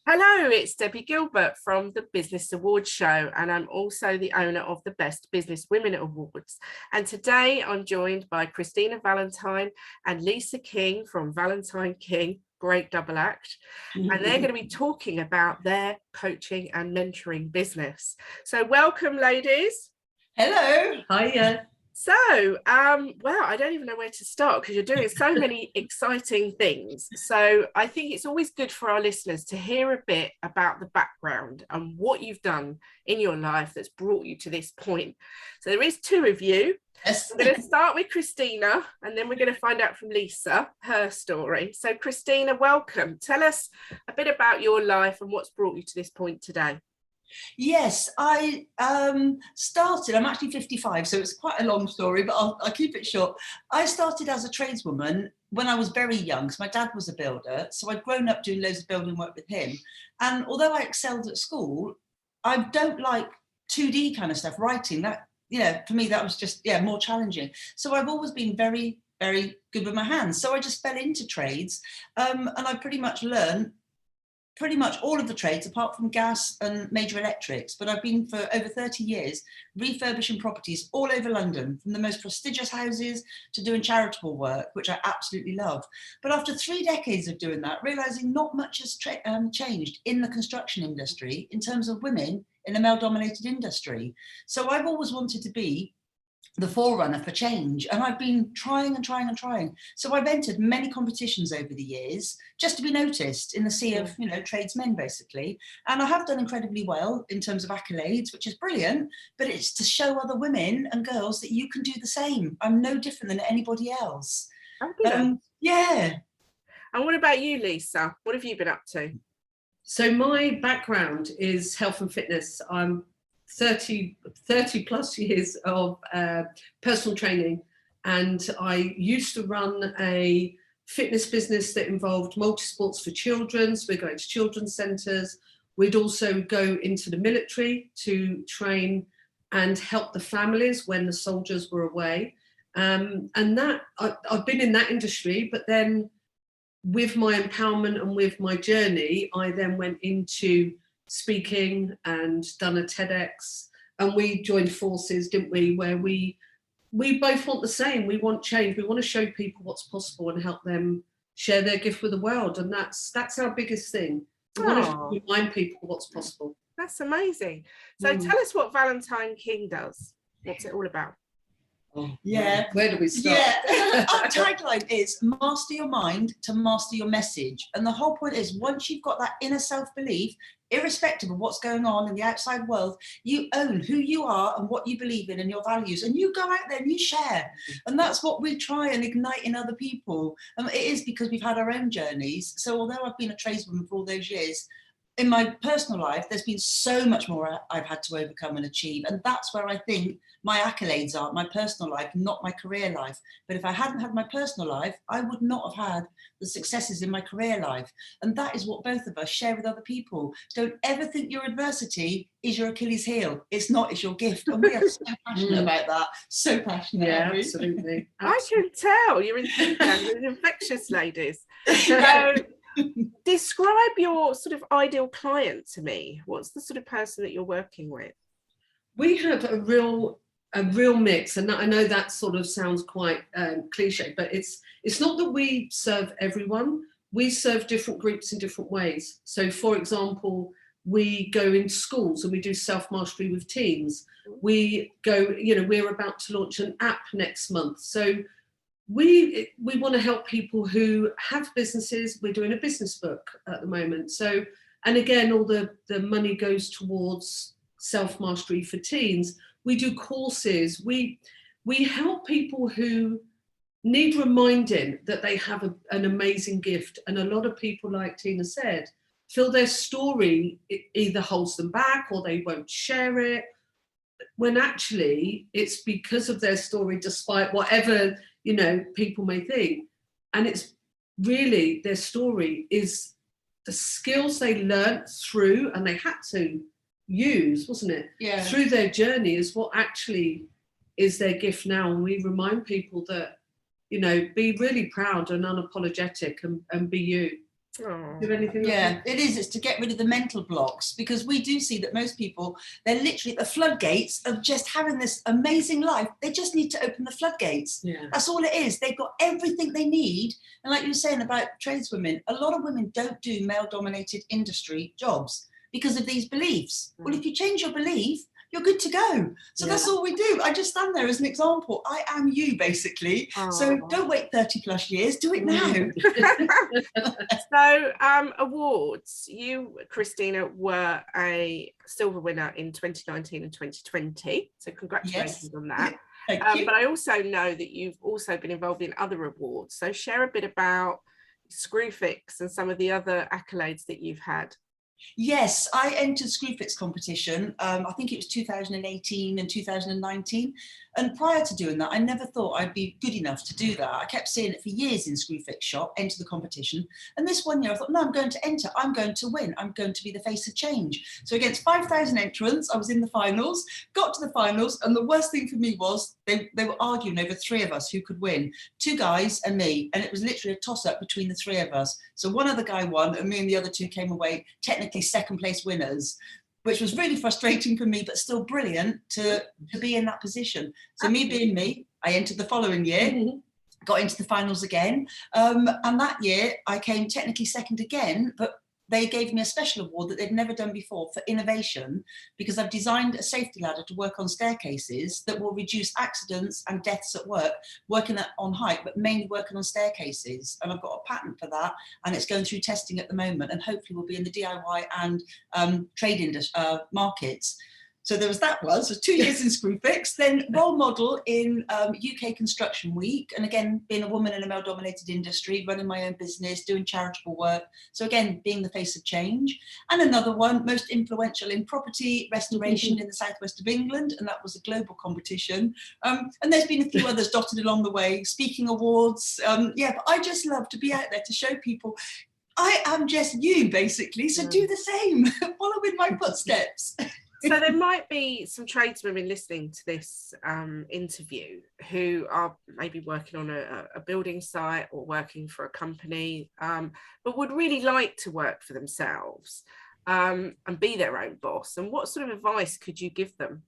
Hello, it's Debbie Gilbert from the Business Awards show, and I'm also the owner of the Best Business Women Awards. And today I'm joined by Christina Valentine and Lisa King from Valentine King, great double act. And they're going to be talking about their coaching and mentoring business. So welcome, ladies. Hello. Hiya. So, well, I don't even know where to start because you're doing so many exciting things. So I think it's always good for our listeners to hear a bit about the background and what you've done in your life that's brought you to this point. So there is two of you. Yes. We're going to start with Christina, and then we're going to find out from Lisa her story. So Christina, welcome. Tell us a bit about your life and what's brought you to this point today. Yes, I started, I'm actually 55, so it's quite a long story, but I'll keep it short. I started as a tradeswoman when I was very young, because my dad was a builder, so I'd grown up doing loads of building work with him. And although I excelled at school, I don't like 2D kind of stuff, writing. That, for me, that was just, more challenging. So I've always been very, very good with my hands. So I just fell into trades, and I pretty much learned pretty much all of the trades apart from gas and major electrics, but I've been for over 30 years refurbishing properties all over London, from the most prestigious houses to doing charitable work, which I absolutely love. But after 3 decades of doing that, realizing not much has changed in the construction industry in terms of women in a male-dominated industry. So I've always wanted to be the forerunner for change, and I've been trying and trying and trying. So I've entered many competitions over the years just to be noticed in the sea of tradesmen, basically, and I have done incredibly well in terms of accolades, which is brilliant, but it's to show other women and girls that you can do the same. I'm no different than anybody else. Yeah. And what about you, Lisa? What have you been up to? So my background is health and fitness. I'm 30 plus years of personal training, and I used to run a fitness business that involved multi-sports for children. So we're going to children's centres. We'd also go into the military to train and help the families when the soldiers were away. And that I've been in that industry, but then with my empowerment and with my journey, I then went into speaking and done a TEDx, and we joined forces, didn't we, where we both want the same. We want change. We want to show people what's possible and help them share their gift with the world, and that's our biggest thing. We want to remind people what's possible. That's amazing. So tell us what Valentine King does. What's it all about? Yeah. Where do we start? Yeah. Our tagline is master your mind to master your message. And the whole point is, once you've got that inner self-belief, irrespective of what's going on in the outside world, you own who you are and what you believe in and your values, and you go out there and you share. And that's what we try and ignite in other people. And it is because we've had our own journeys. So although I've been a tradeswoman for all those years, in my personal life, there's been so much more I've had to overcome and achieve. And that's where I think my accolades are, my personal life, not my career life. But if I hadn't had my personal life, I would not have had the successes in my career life. And that is what both of us share with other people. Don't ever think your adversity is your Achilles heel. It's not, it's your gift. And we are so passionate about that. So passionate. Yeah, absolutely. I can tell you're infectious, ladies. So, describe your sort of ideal client to me. What's the sort of person that you're working with? We have a real mix, and I know that sort of sounds quite cliche, but it's not that we serve everyone. We serve different groups in different ways. So, for example, we go into schools and we do self-mastery with teens. We go, we're about to launch an app next month. So we want to help people who have businesses. We're doing a business book at the moment. So, and again, all the money goes towards self-mastery for teens. We do courses. We help people who need reminding that they have an amazing gift. And a lot of people, like Tina said, feel their story either holds them back or they won't share it, when actually it's because of their story, despite whatever people may think. And it's really, their story is the skills they learned through, and they had to use, wasn't it? Yeah. Through their journey is what actually is their gift now. And we remind people that, be really proud and unapologetic and be you. Oh. Do anything? Yeah, it is. It's to get rid of the mental blocks, because we do see that most people, they're literally at the floodgates of just having this amazing life. They just need to open the floodgates. Yeah. That's all it is. They've got everything they need. And like you were saying about tradeswomen, a lot of women don't do male-dominated industry jobs because of these beliefs. Well, if you change your belief, you're good to go. So that's all we do. I just stand there as an example. I am you, basically. So don't wait 30 plus years, do it now. So awards, you, Christina, were a silver winner in 2019 and 2020. So congratulations on that. Thank you. But I also know that you've also been involved in other awards. So share a bit about Screwfix and some of the other accolades that you've had. Yes, I entered Screwfix Competition, I think it was 2018 and 2019. And prior to doing that, I never thought I'd be good enough to do that. I kept seeing it for years in Screwfix shop, enter the competition. And this one year I thought, no, I'm going to enter, I'm going to win, I'm going to be the face of change. So against 5,000 entrants, I was in the finals, got to the finals. And the worst thing for me was they were arguing over 3 of us who could win, 2 guys and me. And it was literally a toss up between the 3 of us. So one other guy won and me and the other 2 came away technically second place winners, which was really frustrating for me, but still brilliant to be in that position. So me being me, I entered the following year, got into the finals again. And that year I came technically second again, but they gave me a special award that they'd never done before for innovation, because I've designed a safety ladder to work on staircases that will reduce accidents and deaths at work, working on height, but mainly working on staircases. And I've got a patent for that, and it's going through testing at the moment, and hopefully will be in the DIY and trade markets. So there was that one, so 2 years in Screwfix, then role model in UK Construction Week. And again, being a woman in a male dominated industry, running my own business, doing charitable work. So again, being the face of change. And another one, most influential in property restoration in the southwest of England. And that was a global competition. And there's been a few others dotted along the way, speaking awards. Yeah, but I just love to be out there to show people I am just you, basically. So do the same, follow in my footsteps. So there might be some tradeswomen listening to this interview who are maybe working on a building site or working for a company, but would really like to work for themselves and be their own boss. And what sort of advice could you give them?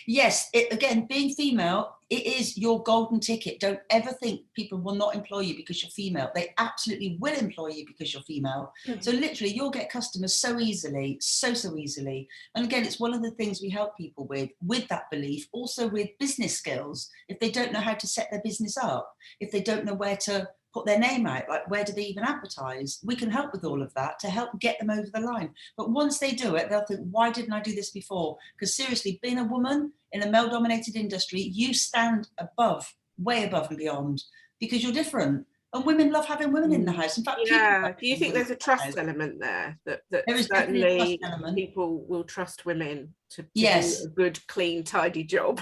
Yes, again, being female, it is your golden ticket. Don't ever think people will not employ you because you're female. They absolutely will employ you because you're female. So literally you'll get customers so easily, so easily. And again, it's one of the things we help people with that belief, also with business skills. If they don't know how to set their business up, if they don't know where to put their name out, like where do they even advertise? We can help with all of that to help get them over the line. But once they do it, they'll think, why didn't I do this before? Because seriously, being a woman in a male-dominated industry, you stand above, way above and beyond, because you're different. And women love having women in the house. In fact, yeah. Do you think there's a trust element there? That there is certainly people will trust women to do a good, clean, tidy job.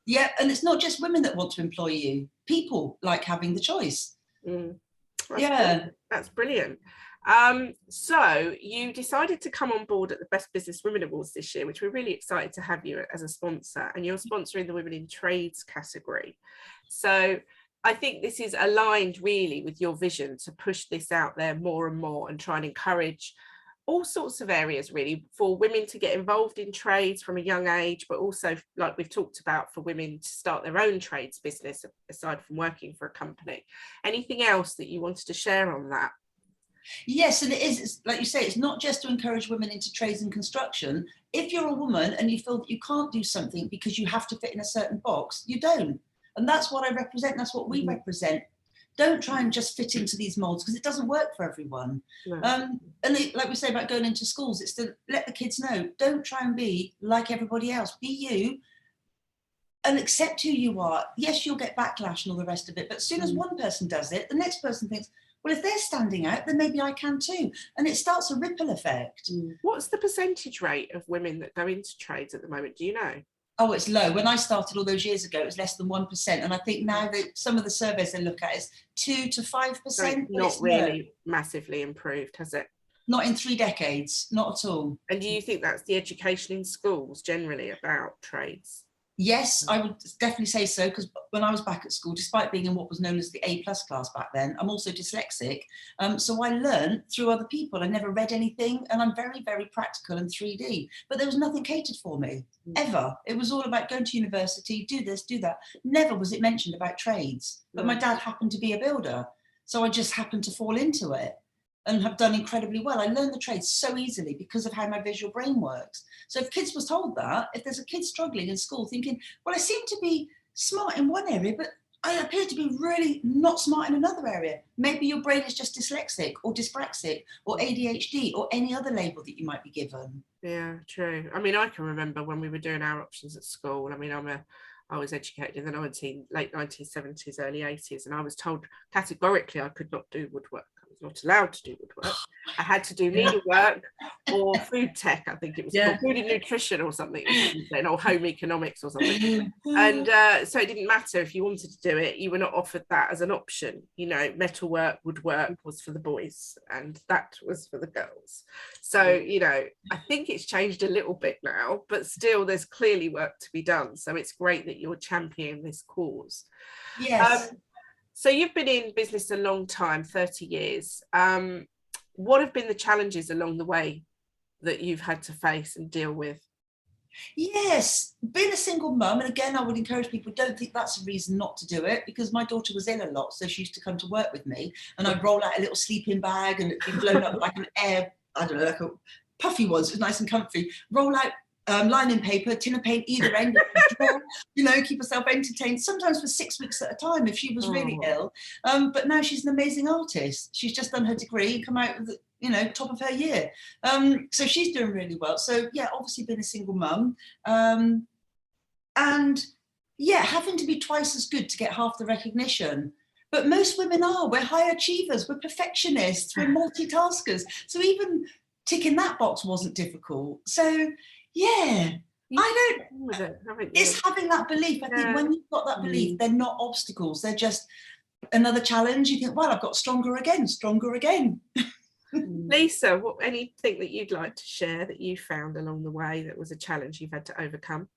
Yeah, and it's not just women that want to employ you. People like having the choice. That's brilliant. So you decided to come on board at the Best Business Women Awards this year, which we're really excited to have you as a sponsor, and you're sponsoring the Women in Trades category. So I think this is aligned really with your vision to push this out there more and more and try and encourage all sorts of areas really for women to get involved in trades from a young age, but also, like we've talked about, for women to start their own trades business aside from working for a company. Anything else that you wanted to share on that? Yes, and it's like you say, it's not just to encourage women into trades and construction. If you're a woman and you feel that you can't do something because you have to fit in a certain box, you don't. And that's what I represent, that's what we represent. Don't try and just fit into these molds, because it doesn't work for everyone. And like we say about going into schools, it's to let the kids know, don't try and be like everybody else. Be you and accept who you are. Yes, you'll get backlash and all the rest of it, but as soon as one person does it, the next person thinks, well, if they're standing out, then maybe I can too. And it starts a ripple effect. What's the percentage rate of women that go into trades at the moment? Do you know? Oh, it's low. When I started all those years ago, it was less than 1%. And I think now that some of the surveys they look at is 2 to 5%. So not really massively improved, has it? Not in 3 decades, not at all. And do you think that's the education in schools generally about trades? Yes, I would definitely say so, because when I was back at school, despite being in what was known as the A+ class back then, I'm also dyslexic. So I learned through other people. I never read anything, and I'm very, very practical and 3D. But there was nothing catered for me, ever. It was all about going to university, do this, do that. Never was it mentioned about trades. But my dad happened to be a builder, so I just happened to fall into it and have done incredibly well. I learned the trades so easily because of how my visual brain works. So if kids was told that, if there's a kid struggling in school thinking, well, I seem to be smart in one area, but I appear to be really not smart in another area. Maybe your brain is just dyslexic or dyspraxic or ADHD or any other label that you might be given. Yeah, true. I mean, I can remember when we were doing our options at school. I mean, I was educated in the late 1970s, early 80s, and I was told categorically I could not do woodwork. I was not allowed to do woodwork. I had to do needlework or food tech, I think it was called, food and nutrition or something, or home economics or something. And so it didn't matter if you wanted to do it, you were not offered that as an option. You know, metalwork, woodwork was for the boys and that was for the girls. So, you know, I think it's changed a little bit now, but still there's clearly work to be done. So it's great that you're championing this cause. Yes. So you've been in business a long time, 30 years. What have been the challenges along the way that you've had to face and deal with? Yes, being a single mum, and again, I would encourage people, don't think that's a reason not to do it, because my daughter was ill a lot, so she used to come to work with me, and I'd roll out a little sleeping bag, and it'd be blown up like an air, I don't know, like a puffy one, so it was nice and comfy. Roll out lining paper, tin of paint either end, you know, keep herself entertained, sometimes for 6 weeks at a time if she was really ill. But now she's an amazing artist. She's just done her degree and come out with, you know, top of her year. So she's doing really well. So yeah, obviously been a single mum. And yeah, having to be twice as good to get half the recognition. But most women are. We're high achievers, we're perfectionists, we're multitaskers. So even ticking that box wasn't difficult. So yeah, it's having that belief. I think when you've got that belief, they're not obstacles, they're just another challenge. You think, well, I've got stronger again. Lisa, anything that you'd like to share that you found along the way that was a challenge you've had to overcome?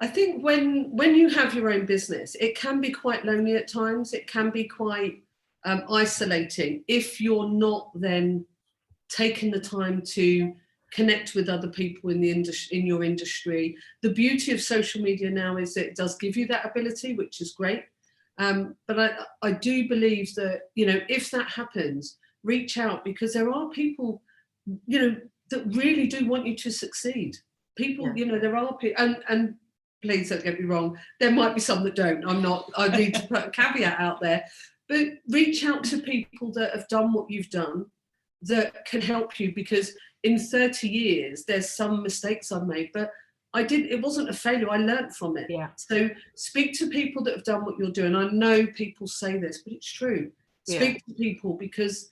I think when you have your own business, it can be quite lonely at times. It can be quite isolating if you're not then taking the time to connect with other people in your industry. The beauty of social media now is that it does give you that ability, which is great. But I do believe that, you know, if that happens, reach out, because there are people, you know, that really do want you to succeed. People, you know, there are people, and please don't get me wrong, there might be some that don't. I need to put a caveat out there, but reach out to people that have done what you've done, that can help you, because in 30 years, there's some mistakes I've made, but it wasn't a failure, I learned from it. Yeah. So speak to people that have done what you're doing. I know people say this, but it's true. Speak to people, because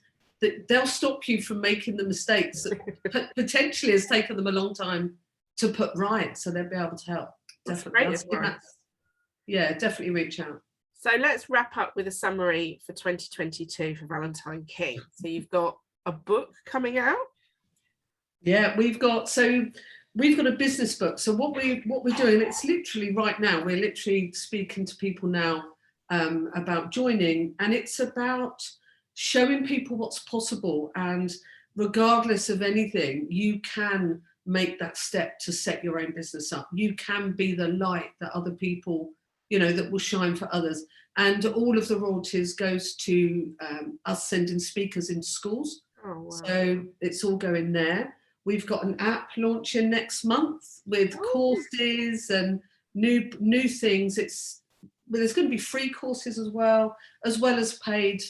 they'll stop you from making the mistakes that potentially has taken them a long time to put right, so they'll be able to help. Definitely. Yeah, definitely reach out. So let's wrap up with a summary for 2022 for Valentine King. So you've got a book coming out? Yeah, we've got a business book. So what we're doing, it's literally right now, we're literally speaking to people now about joining, and it's about showing people what's possible, and regardless of anything, you can make that step to set your own business up. You can be the light that other people, you know, that will shine for others. And all of the royalties goes to us sending speakers into schools. Oh, wow. So it's all going there. We've got an app launching next month with courses and new things. There's going to be free courses as well as paid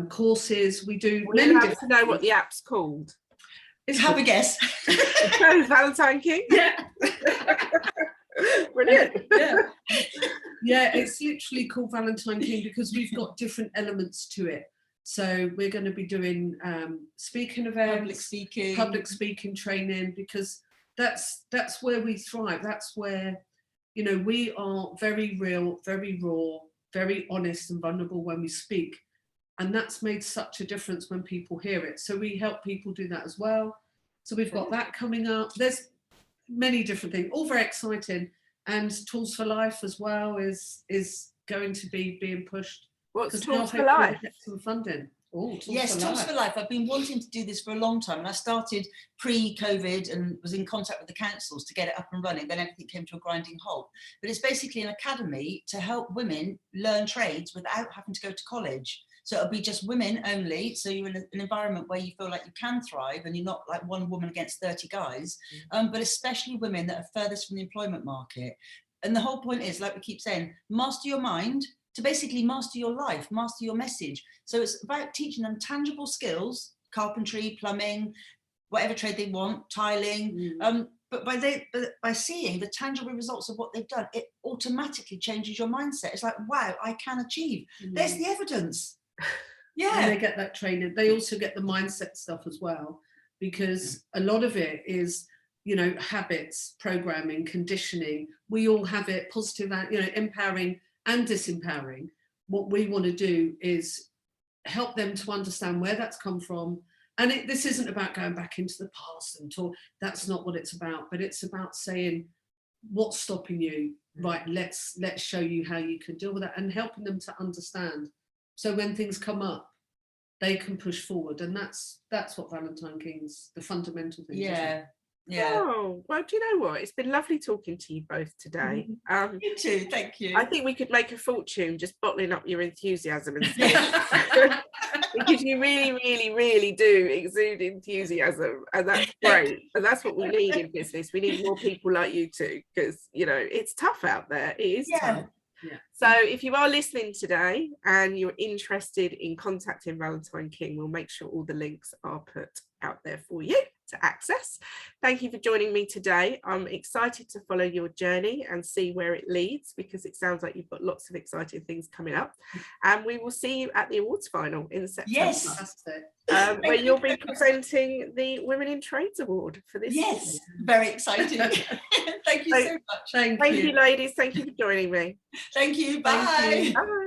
courses. We do. Would you like to know what the app's called? Have a guess. Valentine King? Yeah. Brilliant. Yeah, it's literally called Valentine King because we've got different elements to it. So we're going to be doing speaking events, public speaking training, because that's where we thrive. That's where, you know, we are very real, very raw, very honest and vulnerable when we speak. And that's made such a difference when people hear it. So we help people do that as well. So we've got that coming up. There's many different things, all very exciting. And Tools for Life as well is going to be being pushed. What's Tools for Life? Get some funding. Yes, Tools for Life. I've been wanting to do this for a long time, and I started pre-COVID and was in contact with the councils to get it up and running. Then everything came to a grinding halt. But it's basically an academy to help women learn trades without having to go to college. So it'll be just women only. So you're in an environment where you feel like you can thrive, and you're not like one woman against 30 guys, but especially women that are furthest from the employment market. And the whole point is, like we keep saying, master your mind to basically master your life, master your message. So it's about teaching them tangible skills, carpentry, plumbing, whatever trade they want, tiling. But by seeing the tangible results of what they've done, it automatically changes your mindset. It's like, wow, I can achieve. There's the evidence. Yeah. And they get that training. They also get the mindset stuff as well, because a lot of it is, you know, habits, programming, conditioning. We all have it, positive, you know, empowering and disempowering. What we want to do is help them to understand where that's come from. And this isn't about going back into the past and talk. That's not what it's about. But it's about saying, what's stopping you? Right, let's show you how you can deal with that, and helping them to understand. So when things come up, they can push forward. And that's what Valentine King's, the fundamental thing. Yeah. Oh, well, do you know what? It's been lovely talking to you both today. You too, thank you. I think we could make a fortune just bottling up your enthusiasm and because you really, really, really do exude enthusiasm, and that's great. And that's what we need in business. We need more people like you two, because, you know, it's tough out there. It is tough. Yeah. So if you are listening today and you're interested in contacting Valentine King, we'll make sure all the links are put out there for you to access. Thank you for joining me today. I'm excited to follow your journey and see where it leads, because it sounds like you've got lots of exciting things coming up, and we will see you at the awards final in September. Yes. Where you'll be presenting the Women in Trades Award for this year. Very exciting. Thank you so much. Thank you, ladies. Thank you for joining me. Thank you. Bye. Thank you. Bye.